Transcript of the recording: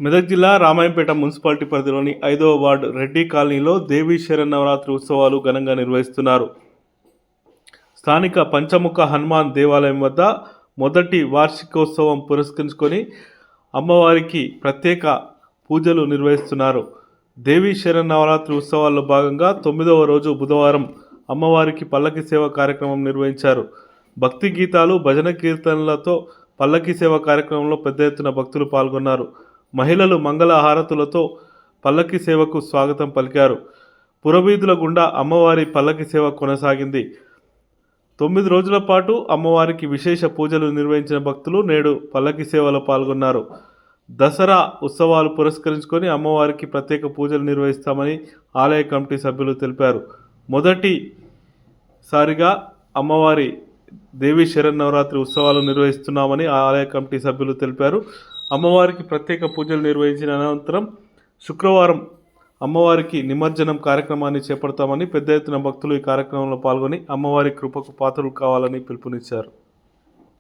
మెదక్ జిల్లా రామాయంపేట మున్సిపాలిటీ పరిధిలోని 5వ వార్డు రెడ్డి కాలనీలో దేవీ శరన్నవరాత్రి ఉత్సవాలు ఘనంగా నిర్వహిస్తున్నారు. స్థానిక పంచముఖ హనుమాన్ దేవాలయం వద్ద మొదటి వార్షికోత్సవం పురస్కరించుకొని అమ్మవారికి ప్రత్యేక పూజలు నిర్వహిస్తున్నారు. దేవీ శరన్నవరాత్రి ఉత్సవాల్లో భాగంగా 9వ రోజు బుధవారం అమ్మవారికి పల్లకి సేవ కార్యక్రమం నిర్వహించారు. భక్తి గీతాలు, భజన కీర్తనలతో పల్లకి సేవ కార్యక్రమంలో పెద్ద ఎత్తున భక్తులు పాల్గొన్నారు. మహిళలు మంగళ హారతులతో పల్లకి సేవకు స్వాగతం పలికారు. పురవీధుల గుండా అమ్మవారి పల్లకి సేవ కొనసాగింది. 9 రోజుల పాటు అమ్మవారికి విశేష పూజలు నిర్వహించిన భక్తులు నేడు పల్లకి సేవలో పాల్గొన్నారు. దసరా ఉత్సవాలు పురస్కరించుకొని అమ్మవారికి ప్రత్యేక పూజలు నిర్వహిస్తామని ఆలయ కమిటీ సభ్యులు తెలిపారు. మొదటిసారిగా అమ్మవారి దేవీ శరన్నవరాత్రి ఉత్సవాలు నిర్వహిస్తున్నామని ఆలయ కమిటీ సభ్యులు తెలిపారు. అమ్మవారికి ప్రత్యేక పూజలు నిర్వహించిన అనంతరం శుక్రవారం అమ్మవారికి నిమజ్జనం కార్యక్రమాన్ని చేపడతామని పెద్ద ఎత్తున భక్తులు ఈ కార్యక్రమంలో పాల్గొని అమ్మవారి కృపకు పాత్రలు కావాలని పిలుపునిచ్చారు.